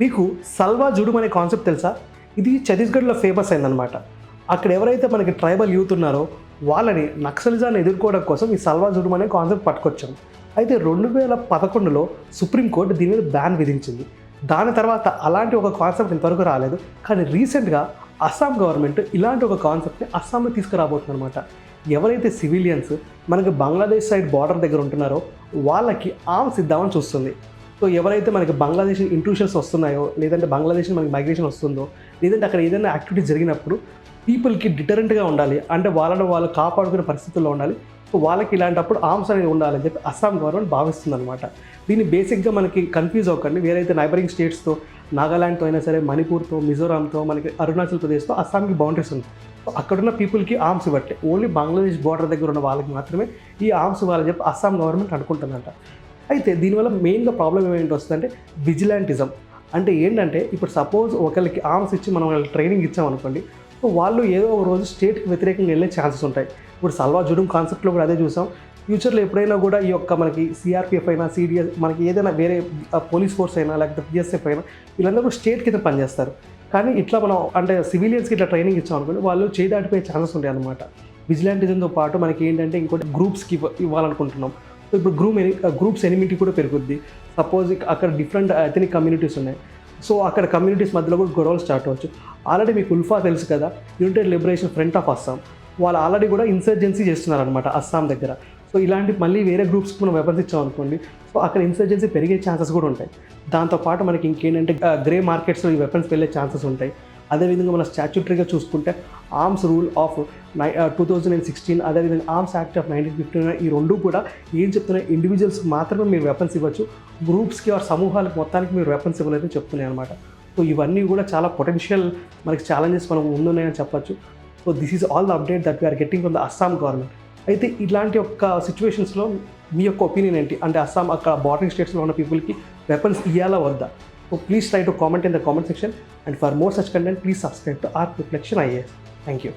మీకు సల్వా జుడుమ్ అనే కాన్సెప్ట్ తెలుసా? ఇది ఛత్తీస్‌గఢ్‌లో ఫేమస్ అయిందనమాట. అక్కడ ఎవరైతే మనకి ట్రైబల్ యూత్ ఉన్నారో వాళ్ళని నక్సలిజాన్ని ఎదుర్కోవడం కోసం ఈ సల్వా జుడుమ్ అనే కాన్సెప్ట్ పట్టుకొచ్చాం. అయితే 2011లో సుప్రీం కోర్ట్ దీని మీద బ్యాన్ విధించింది. దాని తర్వాత అలాంటి ఒక కాన్సెప్ట్ ఇంతవరకు రాలేదు. కానీ రీసెంట్‌గా అస్సాం గవర్నమెంట్ ఇలాంటి ఒక కాన్సెప్ట్‌ని అస్సాంలో తీసుకురాబోతుందనమాట. ఎవరైతే సివిలియన్స్ మనకి బంగ్లాదేశ్ సైడ్ బార్డర్ దగ్గర ఉంటున్నారో వాళ్ళకి ఆర్మ్స్ ఇద్దామని చూస్తుంది. సో ఎవరైతే మనకి బంగ్లాదేశ్ ఇంట్రూషన్స్ వస్తున్నాయో, లేదంటే బంగ్లాదేశ్ మనకి మైగ్రేషన్ వస్తుందో, లేదంటే అక్కడ ఏదైనా యాక్టివిటీస్ జరిగినప్పుడు పీపుల్కి డిటరెంట్గా ఉండాలి, అంటే వాళ్ళను వాళ్ళు కాపాడుకునే పరిస్థితుల్లో ఉండాలి. సో వాళ్ళకి ఇలాంటప్పుడు ఆర్మ్స్ అనేది ఉండాలని చెప్పి అస్సాం గవర్నమెంట్ భావిస్తుందన్నమాట. దీన్ని బేసిక్గా మనకి కన్ఫ్యూజ్ అవ్వకండి. వేరైతే నైబరింగ్ స్టేట్స్తో, నాగాలాండ్తో అయినా సరే, మణిపూర్తో, మిజోరాంతో, మనకి అరుణాచల్ ప్రదేశ్తో అస్సాంకి బౌండరీస్ ఉంది. సో అక్కడున్న పీపుల్కి ఆర్మ్స్ ఇవ్వట్లే, ఓన్లీ బంగ్లాదేశ్ బార్డర్ దగ్గర ఉన్న వాళ్ళకి మాత్రమే ఈ ఆర్మ్స్ ఇవ్వాలని చెప్పి అస్సాం గవర్నమెంట్ అనుకుంటుందంట. అయితే దీనివల్ల మెయిన్గా ప్రాబ్లం ఏమేంటి వస్తుందంటే విజిలాంటిజం. అంటే ఏంటంటే ఇప్పుడు సపోజ్ ఒకరికి ఆర్మ్స్ ఇచ్చి మనం వాళ్ళకి ట్రైనింగ్ ఇచ్చామనుకోండి, సో వాళ్ళు ఏదో ఒక రోజు స్టేట్కి వ్యతిరేకంగా వెళ్ళే ఛాన్సెస్ ఉంటాయి. ఇప్పుడు సల్వా జుడుమ్ కాన్సెప్ట్లో కూడా అదే చూసాం. ఫ్యూచర్లో ఎప్పుడైనా కూడా ఈ యొక్క మనకి సిఆర్పిఎఫ్ అయినా, సిడిఎస్, మనకి ఏదైనా వేరే పోలీస్ ఫోర్స్ అయినా, లేకపోతే పిఎస్ఎఫ్ అయినా, వీళ్ళందరూ కూడా స్టేట్ కింద పనిచేస్తారు. కానీ ఇట్లా మనం అంటే సివిలియన్స్కి ఇట్లా ట్రైనింగ్ ఇచ్చామనుకోండి, వాళ్ళు చేయి దాటిపోయే ఛాన్సెస్ ఉంటాయి అన్నమాట. విజిలాంటిజంతో పాటు మనకి ఏంటంటే ఇంకోటి గ్రూప్స్కి ఇవ్వాలనుకుంటున్నాం. సో ఇప్పుడు గ్రూప్స్ ఎనిమిటీ కూడా పెరుగుద్ది. సపోజ్ అక్కడ డిఫరెంట్ ఎథనిక్ కమ్యూనిటీస్ ఉన్నాయి. సో అక్కడ కమ్యూనిటీస్ మధ్యలో కూడా గొడవలు స్టార్ట్ అవ్వచ్చు. ఆల్రెడీ మీకు ఉల్ఫా తెలుసు కదా, United liberation front of Assam. వాళ్ళు ఆల్రెడీ కూడా ఇన్సర్జెన్సీ చేస్తున్నారనమాట అస్సాం దగ్గర. సో ఇలాంటి మళ్ళీ వేరే గ్రూప్స్కి మనం వెపన్స్ ఇచ్చామనుకోండి, సో అక్కడ ఇన్సర్జెన్సీ పెరిగే ఛాన్సెస్ కూడా ఉంటాయి. దాంతోపాటు మనకి ఇంకేంటంటే గ్రే మార్కెట్స్లో ఈ వెపన్స్ వెళ్ళే ఛాన్సెస్ ఉంటాయి. అదేవిధంగా మన స్టాచ్యూటరీగా చూసుకుంటే ఆర్మ్స్ రూల్ ఆఫ్ 2016, అదేవిధంగా ఆర్మ్స్ యాక్ట్ ఆఫ్ 1959, ఈ రెండు కూడా ఏం చెప్తున్నాయి, ఇండివిజువల్స్ మాత్రమే మీరు వెపన్స్ ఇవ్వచ్చు, గ్రూప్స్కి ఆర్ సమూహాలకు మొత్తానికి మీరు వెపన్స్ ఇవ్వలేదని చెప్తున్నాయి అనమాట. సో ఇవన్నీ కూడా చాలా పొటెన్షియల్ మనకి ఛాలెంజెస్ మనం ముందున్నాయని చెప్పచ్చు. So this is all the update that we are getting from the Assam government. అయితే ఇలాంటి యొక్క సిచ్యువేషన్స్లో మీ యొక్క ఒపీనియన్ ఏంటి? అంటే అస్సాం అక్కడ బార్డరింగ్ స్టేట్స్లో ఉన్న పీపుల్కి వెపన్స్ ఇవ్వాలా వద్దా? So please try to comment in the comment section, and for more such content please subscribe to Arc Reflection IAS. Thank you.